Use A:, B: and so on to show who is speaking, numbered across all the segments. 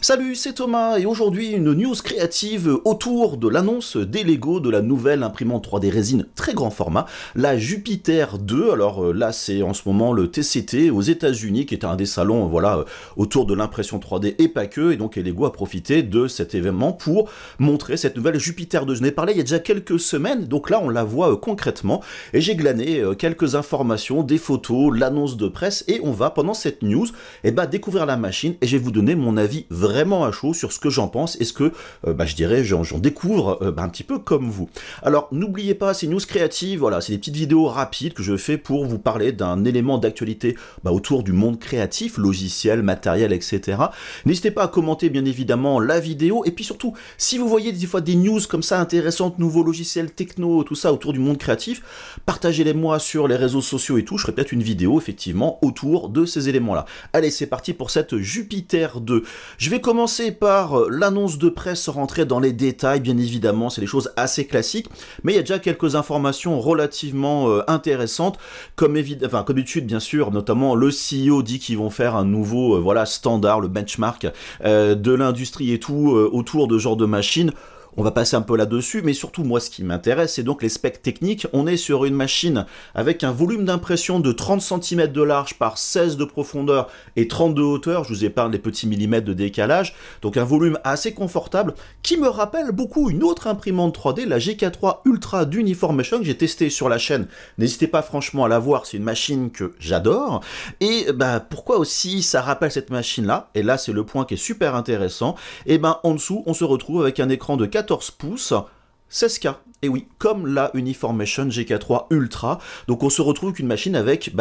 A: Salut, c'est Thomas et aujourd'hui une news créative autour de l'annonce des Lego de la nouvelle imprimante 3D résine très grand format, la Jupiter 2. Alors là c'est en ce moment le TCT aux États-Unis qui est un des salons voilà autour de l'impression 3D et pas que, et donc Lego a profité de cet événement pour montrer cette nouvelle Jupiter 2. Je n'ai parlé il y a déjà quelques semaines, donc là on la voit concrètement et j'ai glané quelques informations, des photos, l'annonce de presse et on va pendant cette news découvrir la machine et je vais vous donner mon avis vraiment à chaud sur ce que j'en pense et ce que je dirais j'en découvre un petit peu comme vous. Alors n'oubliez pas, ces news créatives, voilà, c'est des petites vidéos rapides que je fais pour vous parler d'un élément d'actualité autour du monde créatif, logiciel, matériel, etc. N'hésitez pas à commenter bien évidemment la vidéo et puis surtout, si vous voyez des fois des news comme ça intéressantes, nouveaux logiciels, techno, tout ça autour du monde créatif, partagez-les moi sur les réseaux sociaux et tout, je ferai peut-être une vidéo effectivement autour de ces éléments-là. Allez, c'est parti pour cette Jupiter 2. Je vais commencer par l'annonce de presse sans rentrer dans les détails, bien évidemment, c'est des choses assez classiques, mais il y a déjà quelques informations relativement intéressantes, comme d'habitude, bien sûr, notamment le CEO dit qu'ils vont faire un nouveau standard, le benchmark de l'industrie et tout, autour de ce genre de machine. On va passer un peu là-dessus, mais surtout, moi, ce qui m'intéresse, c'est donc les specs techniques. On est sur une machine avec un volume d'impression de 30 cm de large par 16 de profondeur et 30 de hauteur. Je vous épargne les petits millimètres de décalage. Donc un volume assez confortable qui me rappelle beaucoup une autre imprimante 3D, la GK3 Ultra d'Uniformation que j'ai testée sur la chaîne. N'hésitez pas franchement à la voir, c'est une machine que j'adore. Et pourquoi aussi ça rappelle cette machine-là? Et là, c'est le point qui est super intéressant. Et en dessous, on se retrouve avec un écran de 14 pouces, 16K, et oui, comme la Uniformation GK3 Ultra, donc on se retrouve avec une machine avec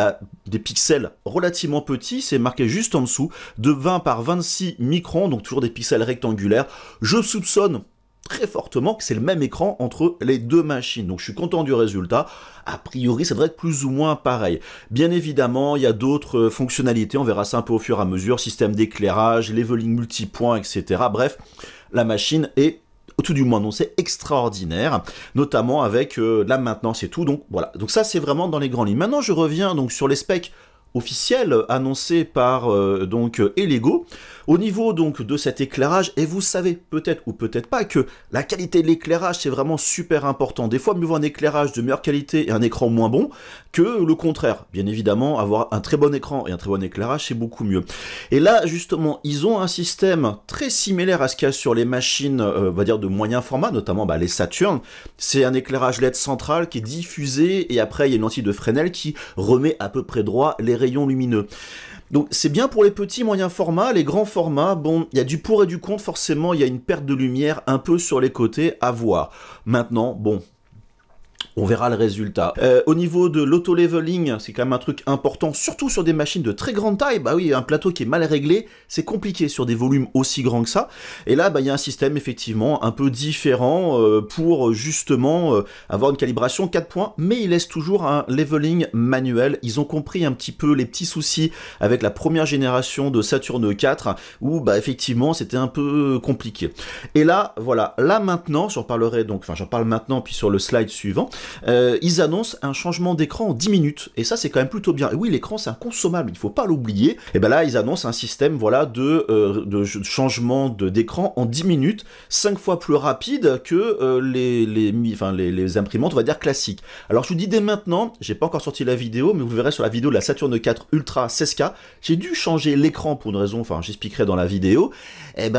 A: des pixels relativement petits, c'est marqué juste en dessous, de 20 par 26 microns, donc toujours des pixels rectangulaires. Je soupçonne très fortement que c'est le même écran entre les deux machines, donc je suis content du résultat. A priori, ça devrait être plus ou moins pareil. Bien évidemment, il y a d'autres fonctionnalités, on verra ça un peu au fur et à mesure, système d'éclairage, leveling multipoint, etc. Bref, la machine est tout du moins annoncé extraordinaire, notamment avec la maintenance et tout, donc voilà. Donc ça, c'est vraiment dans les grandes lignes. Maintenant, je reviens donc sur les specs officiel annoncé par Lego. Au niveau donc de cet éclairage, et vous savez peut-être ou peut-être pas que la qualité de l'éclairage c'est vraiment super important. Des fois mieux vaut un éclairage de meilleure qualité et un écran moins bon que le contraire. Bien évidemment, avoir un très bon écran et un très bon éclairage c'est beaucoup mieux. Et là justement, ils ont un système très similaire à ce qu'il y a sur les machines, on va dire de moyen format, notamment les Saturn. C'est un éclairage LED central qui est diffusé et après il y a une lentille de Fresnel qui remet à peu près droit les rayons lumineux. Donc c'est bien pour les petits moyens formats, les grands formats, bon, il y a du pour et du contre, forcément il y a une perte de lumière un peu sur les côtés à voir. Maintenant, bon, on verra le résultat. Au niveau de l'auto-leveling, c'est quand même un truc important, surtout sur des machines de très grande taille. Bah oui, un plateau qui est mal réglé, c'est compliqué sur des volumes aussi grands que ça. Et là, il y a un système effectivement un peu différent pour justement avoir une calibration 4 points, mais il laisse toujours un leveling manuel. Ils ont compris un petit peu les petits soucis avec la première génération de Saturn 4, où effectivement c'était un peu compliqué. Et là, voilà, là maintenant, j'en parlerai donc, j'en parle maintenant, puis sur le slide suivant. Ils annoncent un changement d'écran en 10 minutes, et ça c'est quand même plutôt bien. Et oui, l'écran c'est inconsommable, il faut pas l'oublier. Et là ils annoncent un système de changement d'écran en 10 minutes, 5 fois plus rapide que les imprimantes, on va dire classiques. Alors je vous dis dès maintenant, j'ai pas encore sorti la vidéo, mais vous verrez sur la vidéo de la Saturn 4 Ultra 16K, j'ai dû changer l'écran pour une raison, j'expliquerai dans la vidéo.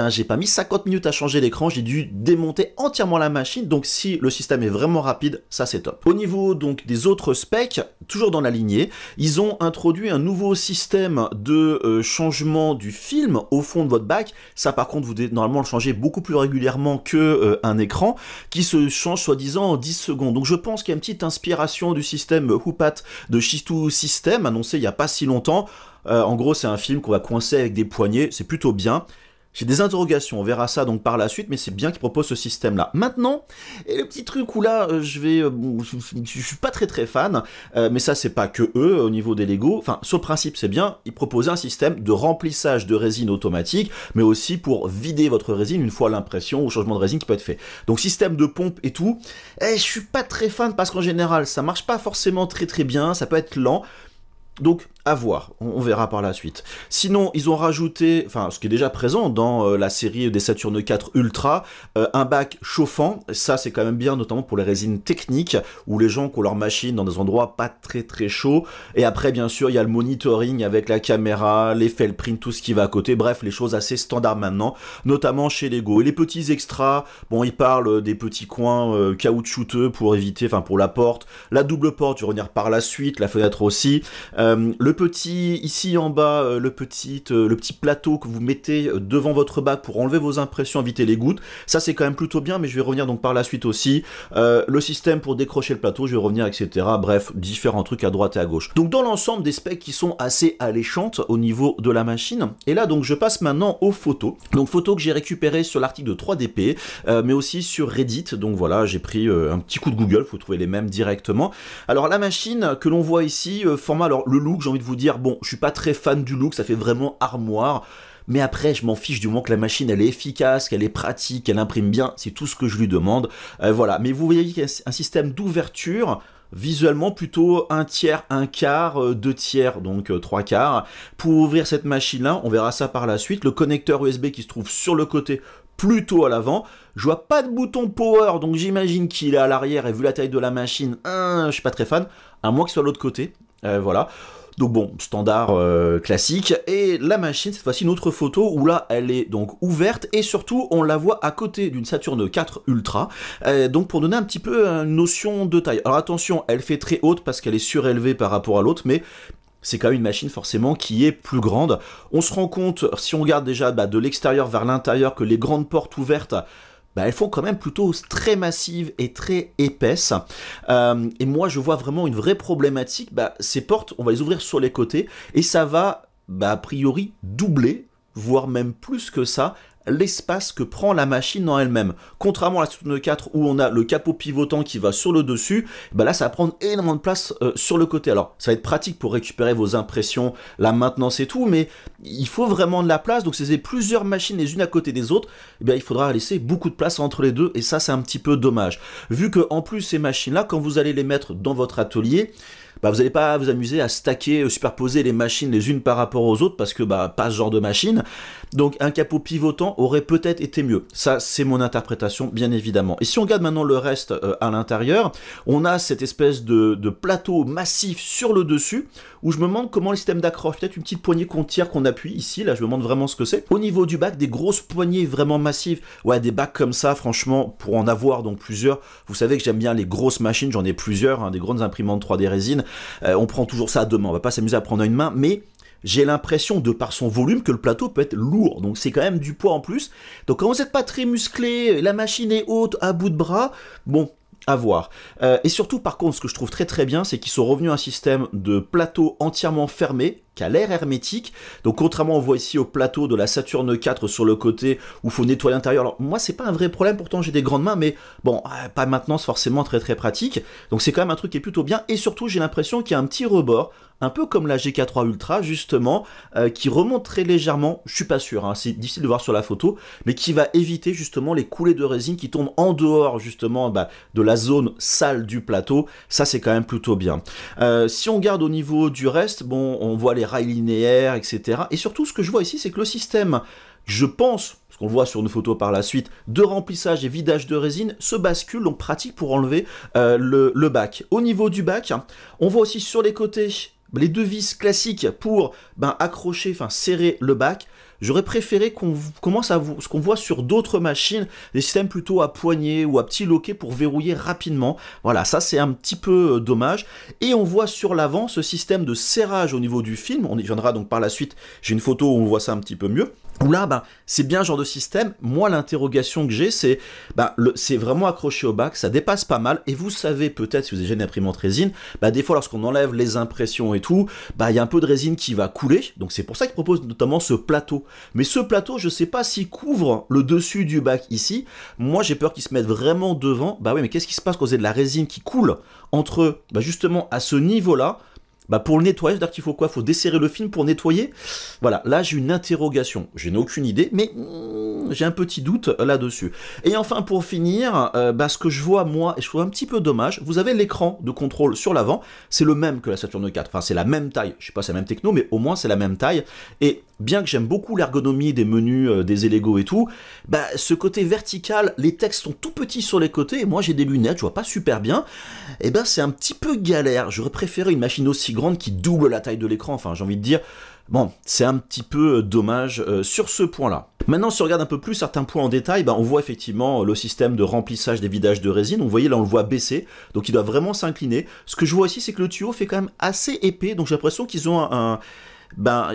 A: J'ai pas mis 50 minutes à changer l'écran, j'ai dû démonter entièrement la machine, donc si le système est vraiment rapide, ça c'est top. Au niveau donc des autres specs, toujours dans la lignée, ils ont introduit un nouveau système de changement du film au fond de votre bac. Ça par contre, vous devez normalement le changer beaucoup plus régulièrement que un écran qui se change soi-disant en 10 secondes. Donc je pense qu'il y a une petite inspiration du système Hupat de Shistu System annoncé il n'y a pas si longtemps. En gros, c'est un film qu'on va coincer avec des poignées, c'est plutôt bien. J'ai des interrogations, on verra ça donc par la suite, mais c'est bien qu'ils proposent ce système-là. Maintenant, et le petit truc où là, je suis pas très fan, mais ça c'est pas que eux au niveau des Lego. Sur le principe c'est bien, ils proposent un système de remplissage de résine automatique, mais aussi pour vider votre résine une fois l'impression ou changement de résine qui peut être fait. Donc système de pompe et tout. Je suis pas très fan parce qu'en général ça marche pas forcément très bien, ça peut être lent. Donc À voir, on verra par la suite. Sinon, ils ont rajouté, enfin, ce qui est déjà présent dans la série des Saturn 4 Ultra, un bac chauffant. Ça, c'est quand même bien, notamment pour les résines techniques, où les gens qui ont leur machine dans des endroits pas très chauds. Et après, bien sûr, il y a le monitoring avec la caméra, les feltprint, tout ce qui va à côté. Bref, les choses assez standards maintenant, notamment chez Lego. Et les petits extras, bon, ils parlent des petits coins caoutchouteux pour éviter, enfin, pour la porte, la double porte, je vais revenir par la suite, la fenêtre aussi. Le petit, ici en bas, le petit plateau que vous mettez devant votre bac pour enlever vos impressions, éviter les gouttes. Ça, c'est quand même plutôt bien, mais je vais revenir donc par la suite aussi. Le système pour décrocher le plateau, je vais revenir, etc. Bref, différents trucs à droite et à gauche. Donc, dans l'ensemble, des specs qui sont assez alléchantes au niveau de la machine. Et là, donc, je passe maintenant aux photos. Donc, photos que j'ai récupérées sur l'article de 3DP, mais aussi sur Reddit. Donc, voilà, j'ai pris un petit coup de Google, faut trouver les mêmes directement. Alors, la machine que l'on voit ici, format, alors, le look, j'ai envie de vous dire, bon, je suis pas très fan du look, ça fait vraiment armoire, mais après, je m'en fiche du moment que la machine, elle est efficace, qu'elle est pratique, qu'elle imprime bien, c'est tout ce que je lui demande, voilà. Mais vous voyez qu'il y a un système d'ouverture, visuellement plutôt 1 tiers, 1 quart, 2 tiers, donc 3 quarts. Pour ouvrir cette machine-là, on verra ça par la suite, le connecteur USB qui se trouve sur le côté, plutôt à l'avant. Je vois pas de bouton power, donc j'imagine qu'il est à l'arrière, et vu la taille de la machine, je suis pas très fan, à moins qu'il soit de l'autre côté, voilà. Donc bon, standard classique, et la machine, cette fois-ci, une autre photo où là, elle est donc ouverte, et surtout, on la voit à côté d'une Saturn 4 Ultra, donc pour donner un petit peu une notion de taille. Alors attention, elle fait très haute parce qu'elle est surélevée par rapport à l'autre, mais c'est quand même une machine forcément qui est plus grande. On se rend compte, si on regarde déjà de l'extérieur vers l'intérieur, que les grandes portes ouvertes, elles font quand même plutôt très massives et très épaisses. Et moi, je vois vraiment une vraie problématique. Ces portes, on va les ouvrir sur les côtés et ça va, a priori, doubler, voire même plus que ça, l'espace que prend la machine en elle-même. Contrairement à la Saturn 4 où on a le capot pivotant qui va sur le dessus, là ça va prendre énormément de place sur le côté. Alors ça va être pratique pour récupérer vos impressions, la maintenance et tout, mais il faut vraiment de la place, donc si c'est plusieurs machines les unes à côté des autres, il faudra laisser beaucoup de place entre les deux, et ça c'est un petit peu dommage. Vu que en plus ces machines-là, quand vous allez les mettre dans votre atelier, vous n'allez pas vous amuser à stacker, superposer les machines les unes par rapport aux autres, parce que pas ce genre de machine. Donc un capot pivotant aurait peut-être été mieux. Ça, c'est mon interprétation, bien évidemment. Et si on regarde maintenant le reste à l'intérieur, on a cette espèce de plateau massif sur le dessus, où je me demande comment le système d'accroche, peut-être une petite poignée qu'on tire, qu'on appuie ici, là je me demande vraiment ce que c'est. Au niveau du bac, des grosses poignées vraiment massives, ouais, des bacs comme ça, franchement, pour en avoir donc plusieurs, vous savez que j'aime bien les grosses machines, j'en ai plusieurs, des grandes imprimantes 3D résine, on prend toujours ça à deux mains, on va pas s'amuser à prendre à une main, mais j'ai l'impression, de par son volume, que le plateau peut être lourd, donc c'est quand même du poids en plus. Donc quand vous n'êtes pas très musclé, la machine est haute, à bout de bras, bon, à voir. Et surtout, par contre, ce que je trouve très bien, c'est qu'ils sont revenus à un système de plateau entièrement fermé, qui a l'air hermétique. Donc contrairement, on voit ici au plateau de la Saturn 4 sur le côté, où il faut nettoyer l'intérieur. Alors moi, c'est pas un vrai problème, pourtant j'ai des grandes mains, mais bon, pas maintenant, c'est forcément très pratique. Donc c'est quand même un truc qui est plutôt bien, et surtout, j'ai l'impression qu'il y a un petit rebord, un peu comme la GK3 Ultra, justement, qui remonte très légèrement, je suis pas sûr, c'est difficile de voir sur la photo, mais qui va éviter justement les coulées de résine qui tombent en dehors, justement, de la zone sale du plateau. Ça, c'est quand même plutôt bien. Si on regarde au niveau du reste, bon, on voit les rails linéaires, etc. Et surtout, ce que je vois ici, c'est que le système, je pense, parce qu'on le voit sur une photo par la suite, de remplissage et vidage de résine se bascule, donc pratique pour enlever le bac. Au niveau du bac, on voit aussi sur les côtés les deux vis classiques pour accrocher, serrer le bac. J'aurais préféré qu'on commence à ce qu'on voit sur d'autres machines, des systèmes plutôt à poignée ou à petit loquet pour verrouiller rapidement. Voilà, ça c'est un petit peu dommage. Et on voit sur l'avant ce système de serrage au niveau du film. On y viendra donc par la suite. J'ai une photo où on voit ça un petit peu mieux. Où là, c'est bien ce genre de système. Moi, l'interrogation que j'ai, c'est c'est vraiment accroché au bac, ça dépasse pas mal. Et vous savez peut-être, si vous avez déjà une imprimante résine, des fois, lorsqu'on enlève les impressions et tout, il y a un peu de résine qui va couler. Donc c'est pour ça qu'ils proposent notamment ce plateau. Mais ce plateau, je sais pas s'il couvre le dessus du bac ici. Moi, j'ai peur qu'il se mette vraiment devant. Oui, mais qu'est-ce qui se passe quand vous avez de la résine qui coule entre, justement, à ce niveau-là? Pour le nettoyage, c'est-à-dire qu'il faut quoi? Il faut desserrer le film pour nettoyer. Voilà, là j'ai une interrogation. Je n'ai aucune idée, mais j'ai un petit doute là-dessus. Et enfin, pour finir, ce que je vois, moi, et je trouve un petit peu dommage, vous avez l'écran de contrôle sur l'avant, c'est le même que la Saturn 4, enfin c'est la même taille, je sais pas si c'est la même techno, mais au moins c'est la même taille, et bien que j'aime beaucoup l'ergonomie des menus des Elego et tout, ce côté vertical, les textes sont tout petits sur les côtés, et moi j'ai des lunettes, je vois pas super bien, et c'est un petit peu galère, j'aurais préféré une machine aussi grande qui double la taille de l'écran, enfin j'ai envie de dire, bon, c'est un petit peu dommage sur ce point-là. Maintenant, si on regarde un peu plus certains points en détail, on voit effectivement le système de remplissage des vidages de résine. Vous voyez, là, on le voit baisser, donc il doit vraiment s'incliner. Ce que je vois aussi, c'est que le tuyau fait quand même assez épais, donc j'ai l'impression qu'ils ont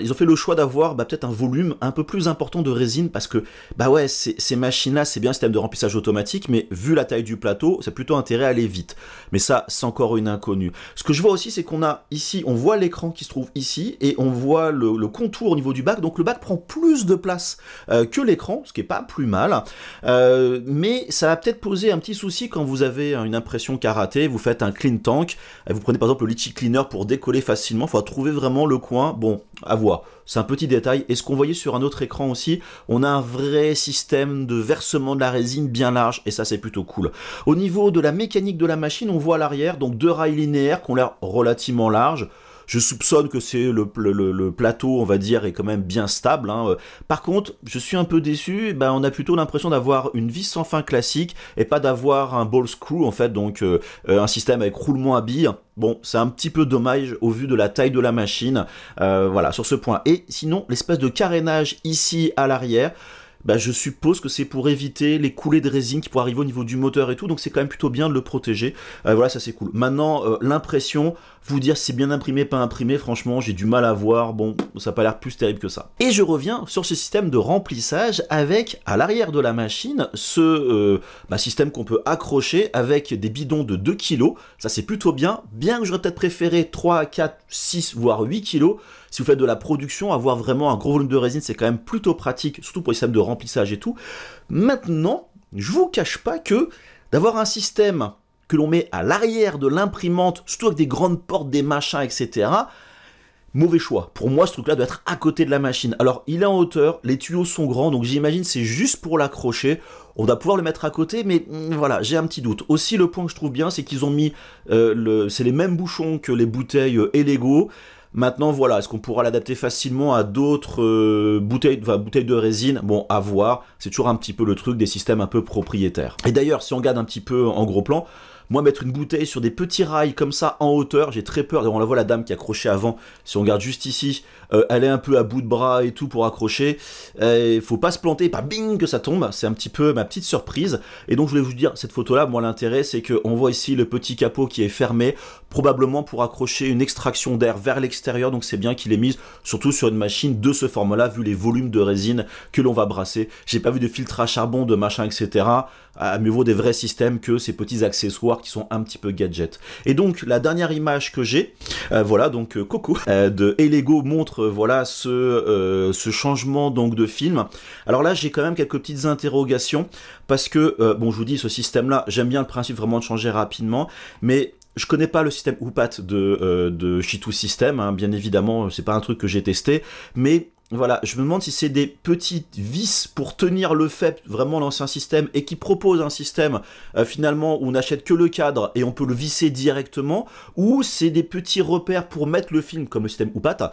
A: ils ont fait le choix d'avoir peut-être un volume un peu plus important de résine parce que, ouais, ces machines-là, c'est bien un système de remplissage automatique, mais vu la taille du plateau, c'est plutôt intérêt à aller vite. Mais ça, c'est encore une inconnue. Ce que je vois aussi, c'est qu'on a ici, on voit l'écran qui se trouve ici, et on voit le contour au niveau du bac, donc le bac prend plus de place que l'écran, ce qui est pas plus mal, mais ça va peut-être poser un petit souci quand vous avez une impression karaté, vous faites un clean tank, vous prenez par exemple le litchi cleaner pour décoller facilement, il faut trouver vraiment le coin, bon, à voir. C'est un petit détail. Et ce qu'on voyait sur un autre écran aussi, on a un vrai système de versement de la résine bien large, et ça c'est plutôt cool. Au niveau de la mécanique de la machine, on voit à l'arrière, donc 2 rails linéaires qui ont l'air relativement larges. Je soupçonne que c'est le plateau, on va dire, est quand même bien stable. Par contre, je suis un peu déçu. On a plutôt l'impression d'avoir une vis sans fin classique et pas d'avoir un ball screw, en fait, donc un système avec roulement à billes. Bon, c'est un petit peu dommage au vu de la taille de la machine. Voilà, sur ce point. Et sinon, l'espèce de carénage ici à l'arrière, je suppose que c'est pour éviter les coulées de résine qui pourraient arriver au niveau du moteur et tout, donc c'est quand même plutôt bien de le protéger. Voilà, ça c'est cool. Maintenant, l'impression, vous dire si c'est bien imprimé, pas imprimé, franchement, j'ai du mal à voir, bon, ça n'a pas l'air plus terrible que ça. Et je reviens sur ce système de remplissage avec, à l'arrière de la machine, ce système qu'on peut accrocher avec des bidons de 2 kg, ça c'est plutôt bien que j'aurais peut-être préféré 3, 4, 6, voire 8 kg. Si vous faites de la production, avoir vraiment un gros volume de résine, c'est quand même plutôt pratique, surtout pour les systèmes de remplissage et tout. Maintenant, je vous cache pas que d'avoir un système que l'on met à l'arrière de l'imprimante, surtout avec des grandes portes, des machins, etc., mauvais choix. Pour moi, ce truc-là doit être à côté de la machine. Alors, il est en hauteur, les tuyaux sont grands, donc j'imagine c'est juste pour l'accrocher. On doit pouvoir le mettre à côté, mais voilà, j'ai un petit doute. Aussi, le point que je trouve bien, c'est qu'ils ont mis, c'est les mêmes bouchons que les bouteilles Elego. Maintenant, voilà, est-ce qu'on pourra l'adapter facilement à d'autres bouteilles de résine? Bon, à voir. C'est toujours un petit peu le truc des systèmes un peu propriétaires. Et d'ailleurs, si on regarde un petit peu en gros plan, moi, mettre une bouteille sur des petits rails comme ça en hauteur, j'ai très peur. On la voit, la dame qui est accrochée avant. Si on regarde juste ici, elle est un peu à bout de bras et tout pour accrocher. Il faut pas se planter, pas bing que ça tombe. C'est un petit peu ma petite surprise. Et donc, je voulais vous dire, cette photo-là, moi, l'intérêt, c'est qu'on voit ici le petit capot qui est fermé, probablement pour accrocher une extraction d'air vers l'extérieur. Donc, c'est bien qu'il est mis surtout sur une machine de ce format-là, vu les volumes de résine que l'on va brasser. J'ai pas vu de filtre à charbon, de machin, etc. Mieux vaut des vrais systèmes que ces petits accessoires qui sont un petit peu gadgets. Et donc la dernière image que j'ai, voilà, donc Coco de Elego montre voilà ce changement donc de film. Alors là j'ai quand même quelques petites interrogations parce que bon, je vous dis, ce système là, j'aime bien le principe vraiment de changer rapidement, mais je connais pas le système Upat de Shitou System, bien évidemment, c'est pas un truc que j'ai testé, mais voilà, je me demande si c'est des petites vis pour tenir le fait, vraiment l'ancien système, et qui propose un système finalement où on n'achète que le cadre et on peut le visser directement, ou c'est des petits repères pour mettre le film, comme le système Upat,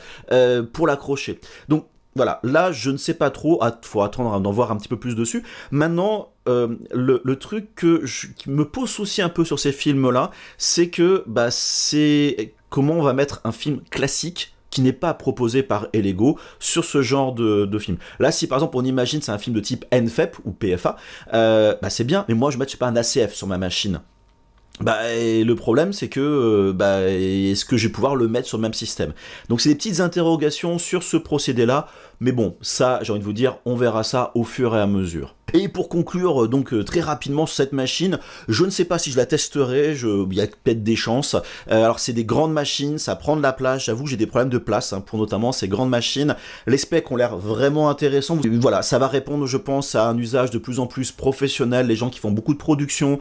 A: pour l'accrocher. Donc voilà, là je ne sais pas trop, faut attendre d'en voir un petit peu plus dessus. Maintenant, le truc qui me pose souci un peu sur ces films-là, c'est que c'est comment on va mettre un film classique qui n'est pas proposé par Elego sur ce genre de film. Là, si par exemple on imagine c'est un film de type NFEP ou PFA, c'est bien, mais moi je mets, je sais pas, un ACF sur ma machine. Et le problème c'est que est-ce que je vais pouvoir le mettre sur le même système? Donc c'est des petites interrogations sur ce procédé là, mais bon, ça j'ai envie de vous dire, on verra ça au fur et à mesure. Et pour conclure donc très rapidement sur cette machine, je ne sais pas si je la testerai, il y a peut-être des chances. Alors c'est des grandes machines, ça prend de la place, j'avoue j'ai des problèmes de place pour notamment ces grandes machines. Les specs ont l'air vraiment intéressants. Voilà, ça va répondre je pense à un usage de plus en plus professionnel, les gens qui font beaucoup de production,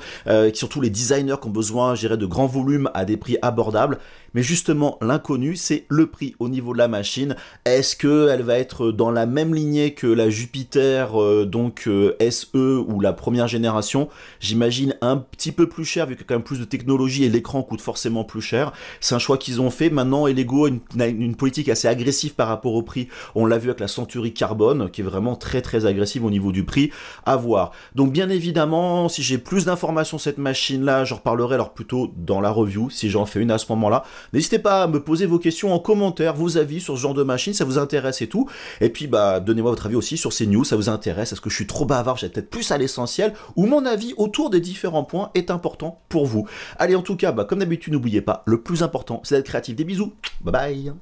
A: surtout les designers qui ont besoin, je dirais, de grands volumes à des prix abordables. Mais justement, l'inconnu, c'est le prix au niveau de la machine. Est-ce qu'elle va être dans la même lignée que la Jupiter, SE ou la première génération? J'imagine un petit peu plus cher, vu qu'il y a quand même plus de technologie et l'écran coûte forcément plus cher. C'est un choix qu'ils ont fait. Maintenant, Lego a une politique assez agressive par rapport au prix. On l'a vu avec la Century Carbone, qui est vraiment très très agressive au niveau du prix. À voir. Donc bien évidemment, si j'ai plus d'informations sur cette machine-là, j'en reparlerai alors plutôt dans la review, si j'en fais une à ce moment-là. N'hésitez pas à me poser vos questions en commentaire, vos avis sur ce genre de machine, ça vous intéresse et tout. Et puis donnez-moi votre avis aussi sur ces news, ça vous intéresse? Est-ce que je suis trop bavard, j'ai peut-être plus à l'essentiel, ou mon avis autour des différents points est important pour vous? Allez, en tout cas, comme d'habitude, n'oubliez pas, le plus important, c'est d'être créatif. Des bisous, bye bye.